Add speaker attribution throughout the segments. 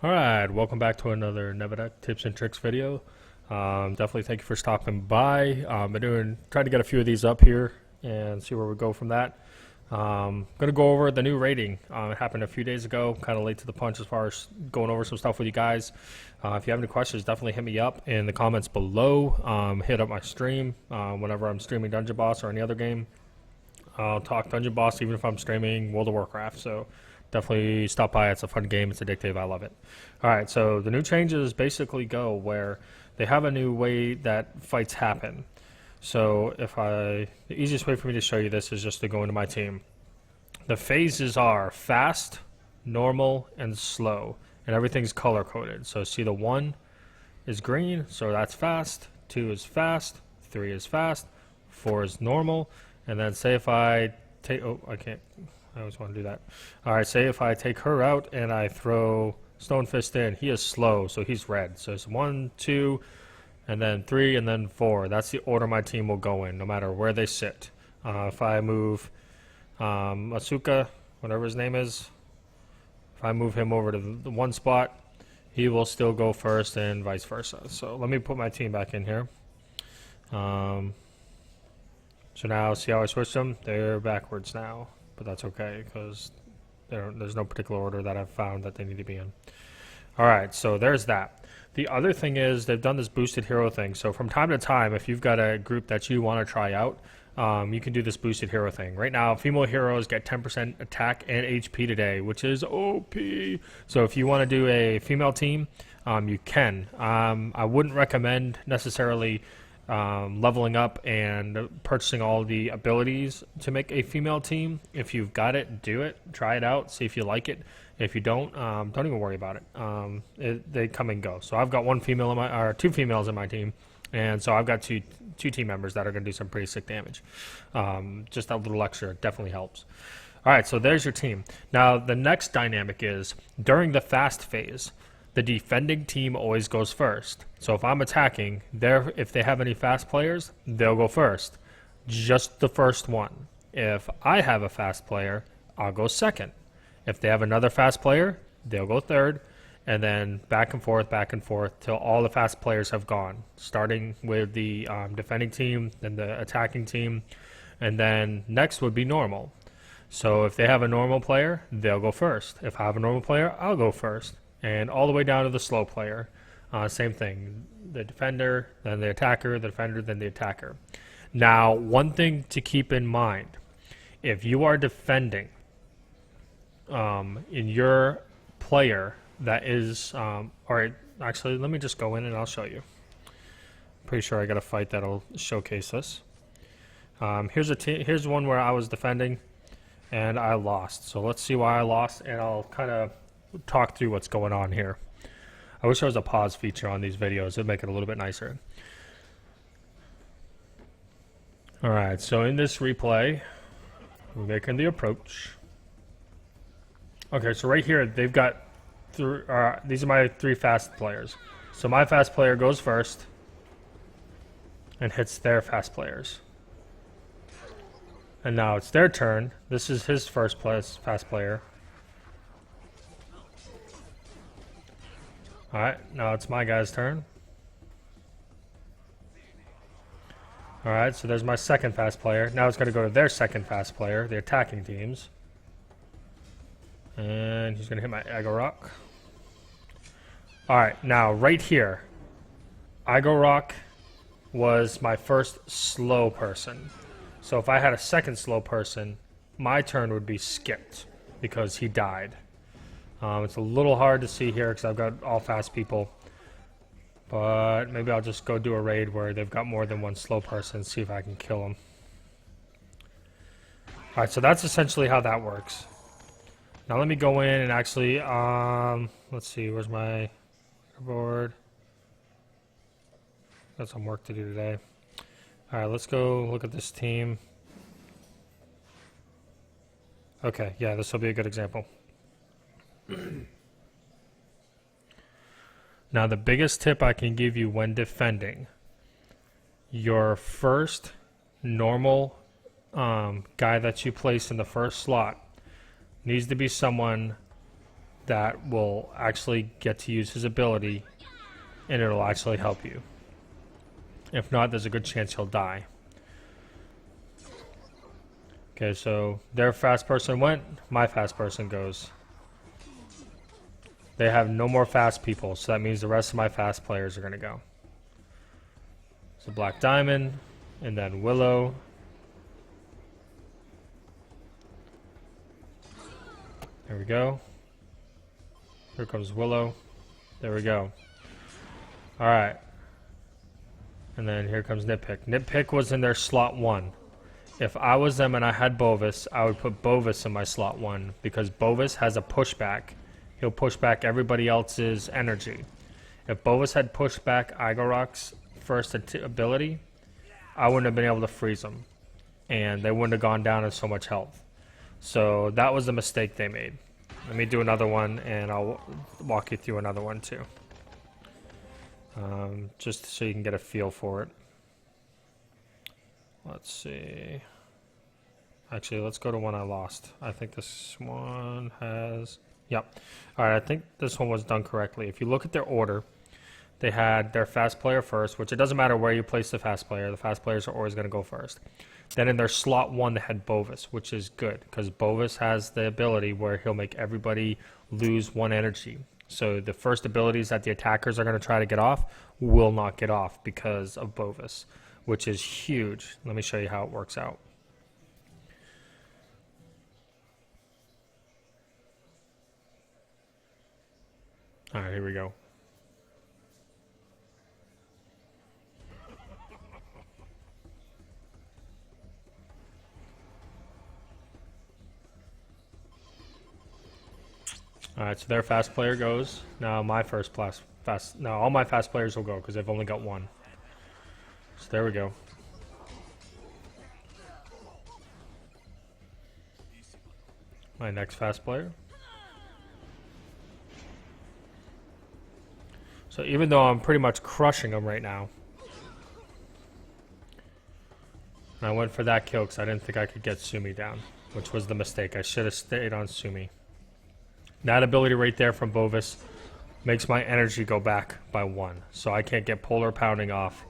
Speaker 1: Alright, welcome back to another Nevaduck tips and tricks video. Definitely thank you for stopping by. Been trying to get a few of these up here and see where we go from that. Gonna go over the new rating. It happened a few days ago, kind of late to the punch as far as going over some stuff with you guys. If you have any questions, definitely hit me up in the comments below. Hit up my stream whenever I'm streaming Dungeon Boss or any other game. I'll talk Dungeon Boss even if I'm streaming World of Warcraft, so definitely stop by. It's a fun game. It's addictive. I love it. Alright, so the new changes basically go where they have a new way that fights happen. So the easiest way for me to show you this is just to go into my team. The phases are fast, normal, and slow, and everything's color coded. So see, the 1 is green, so that's fast, 2 is fast, 3 is fast, 4 is normal, and then say if I take, I always want to do that. Alright, say if I take her out and I throw Stonefist in, he is slow, so he's red. So it's 1, 2, and then 3, and then 4. That's the order my team will go in, no matter where they sit. If I move Asuka, whatever his name is, if I move him over to the one spot, he will still go first and vice versa. So let me put my team back in here. So now, see how I switched them? They're backwards now, but that's okay because there's no particular order that I've found that they need to be in. Alright, so there's that. The other thing is they've done this boosted hero thing. So from time to time, if you've got a group that you want to try out, you can do this boosted hero thing. Right now, female heroes get 10% attack and HP today, which is OP. So if you want to do a female team, you can. I wouldn't recommend necessarily leveling up and purchasing all the abilities to make a female team. If you've got it, do it. Try it out. See if you like it. If you don't even worry about it. They come and go. So I've got two females in my team, and so I've got two team members that are going to do some pretty sick damage. Just that little extra definitely helps. All right, so there's your team. Now the next dynamic is during the fast phase, the defending team always goes first. So if I'm attacking, if they have any fast players, they'll go first. Just the first one. If I have a fast player, I'll go second. If they have another fast player, they'll go third. And then back and forth till all the fast players have gone. Starting with the defending team, then the attacking team, and then next would be normal. So if they have a normal player, they'll go first. If I have a normal player, I'll go first. And all the way down to the slow player. Same thing. The defender, then the attacker, the defender, then the attacker. Now, one thing to keep in mind. If you are defending in your player that is... Alright, actually, let me just go in and I'll show you. Pretty sure I got a fight that'll showcase this. Here's one where I was defending and I lost. So let's see why I lost, and I'll kind of talk through what's going on here. I wish there was a pause feature on these videos. It'd make it a little bit nicer. Alright, so in this replay, we're making the approach. Okay, so right here, they've got these are my 3 fast players. So my fast player goes first and hits their fast players. And now it's their turn. This is his first fast player. Alright, now it's my guy's turn. Alright, so there's my second fast player. Now it's going to go to their second fast player, the attacking teams. And he's going to hit my Agorock. Alright, now right here, Agorock was my first slow person. So if I had a second slow person, my turn would be skipped because he died. It's a little hard to see here because I've got all fast people. But maybe I'll just go do a raid where they've got more than one slow person and see if I can kill them. Alright, so that's essentially how that works. Now let me go in and actually, let's see, where's my board? Got some work to do today. Alright, let's go look at this team. Okay, yeah, this will be a good example. Now, the biggest tip I can give you when defending, your first normal guy that you place in the first slot needs to be someone that will actually get to use his ability, and it'll actually help you. If not, there's a good chance he'll die. Okay, so their fast person went, my fast person goes. They have no more fast people, so that means the rest of my fast players are going to go. So Black Diamond, and then Willow. There we go. Here comes Willow. There we go. Alright. And then here comes Nitpick. Nitpick was in their slot 1. If I was them and I had Bovis, I would put Bovis in my slot 1 because Bovis has a pushback. He'll push back everybody else's energy. If Bovis had pushed back Igorok's first ability, I wouldn't have been able to freeze them. And they wouldn't have gone down in so much health. So that was the mistake they made. Let me do another one and I'll walk you through another one too. Just so you can get a feel for it. Let's see. Actually, let's go to one I lost. I think this one has... Yep. Alright, I think this one was done correctly. If you look at their order, they had their fast player first, which it doesn't matter where you place the fast players are always going to go first. Then in their slot 1, they had Bovis, which is good, because Bovis has the ability where he'll make everybody lose 1 energy. So the first abilities that the attackers are going to try to get off will not get off because of Bovis, which is huge. Let me show you how it works out. Alright, here we go. Alright, so their fast player goes. Now my all my fast players will go because they've only got 1. So there we go. My next fast player. So even though I'm pretty much crushing them right now, and I went for that kill because I didn't think I could get Sumi down, which was the mistake. I should have stayed on Sumi. That ability right there from Bovis makes my energy go back by 1. So I can't get polar pounding off,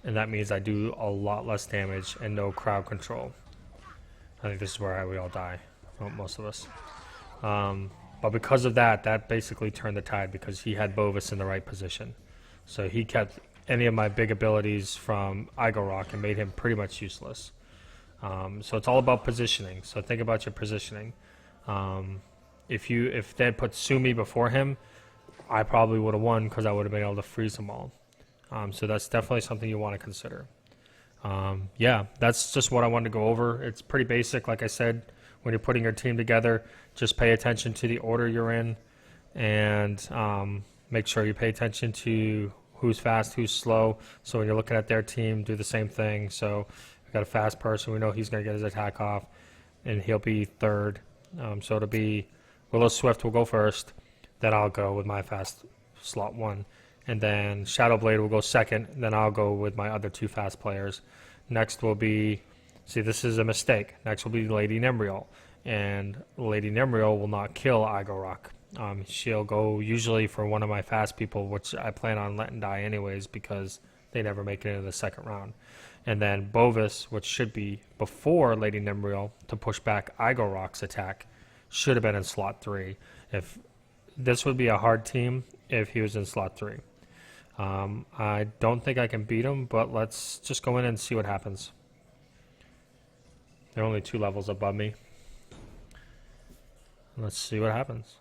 Speaker 1: and that means I do a lot less damage and no crowd control. I think this is where we all die, well, most of us. But because of that, that basically turned the tide because he had Bovis in the right position. So he kept any of my big abilities from Igorok and made him pretty much useless. So it's all about positioning. So think about your positioning. If they had put Sumi before him, I probably would have won because I would have been able to freeze them all. So that's definitely something you want to consider. Yeah, that's just what I wanted to go over. It's pretty basic, like I said. When you're putting your team together, just pay attention to the order you're in and make sure you pay attention to who's fast, who's slow. So when you're looking at their team, do the same thing. So we've got a fast person. We know he's going to get his attack off, and he'll be third. So it'll be Willow Swift will go first. Then I'll go with my fast slot 1. And then Shadowblade will go second. Then I'll go with my other 2 fast players. Next will be... See, this is a mistake. Next will be Lady Nemriel. And Lady Nemriel will not kill Igorok. She'll go usually for one of my fast people, which I plan on letting die anyways because they never make it into the second round. And then Bovis, which should be before Lady Nemriel to push back Igorok's attack, should have been in slot 3. If this would be a hard team if he was in slot 3. I don't think I can beat him, but let's just go in and see what happens. They're only 2 levels above me. Let's see what happens.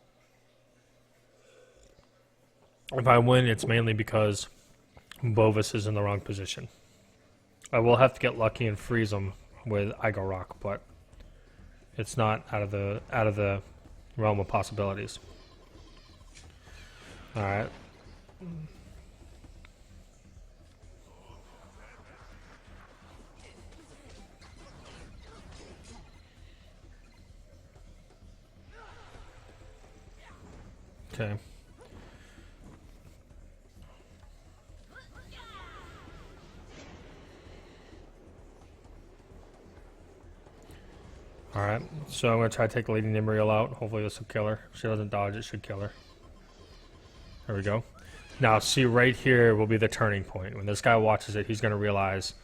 Speaker 1: If I win, it's mainly because Bovis is in the wrong position. I will have to get lucky and freeze him with Igorok, but it's not out of the realm of possibilities. All right. Okay. All Alright, so I'm going to try to take Lady Nimriel out. Hopefully this will kill her. If she doesn't dodge, it should kill her. There we go. Now, see, right here will be the turning point. When this guy watches it, he's going to realize,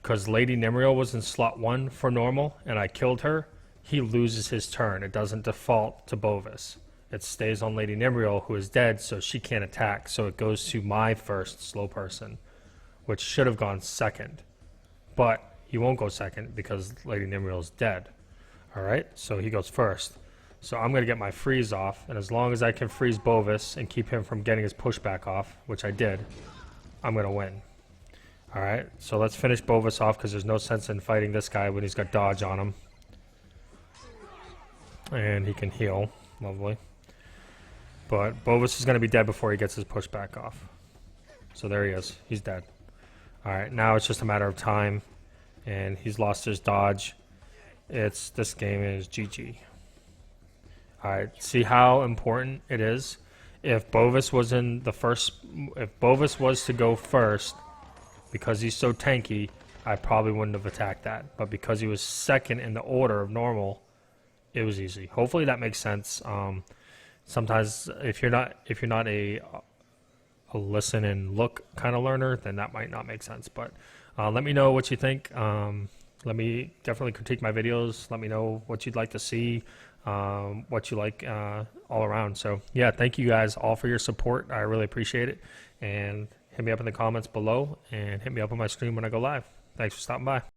Speaker 1: because Lady Nimriel was in slot 1 for normal, and I killed her, he loses his turn. It doesn't default to Bovis. It stays on Lady Nimriel, who is dead, so she can't attack. So it goes to my first slow person, which should have gone second. But he won't go second because Lady Nimriel is dead. Alright, so he goes first. So I'm going to get my freeze off, and as long as I can freeze Bovis and keep him from getting his pushback off, which I did, I'm going to win. Alright, so let's finish Bovis off because there's no sense in fighting this guy when he's got dodge on him. And he can heal. Lovely. But Bovis is going to be dead before he gets his pushback off. So there he is. He's dead. Alright, now it's just a matter of time. And he's lost his dodge. This game is GG. Alright, see how important it is? If Bovis was if Bovis was to go first, because he's so tanky, I probably wouldn't have attacked that. But because he was second in the order of normal, it was easy. Hopefully that makes sense. Sometimes if you're not a listen and look kind of learner, then that might not make sense. But let me know what you think. Let me definitely critique my videos. Let me know what you'd like to see, what you like all around. So yeah, thank you guys all for your support. I really appreciate it. And hit me up in the comments below and hit me up on my stream when I go live. Thanks for stopping by.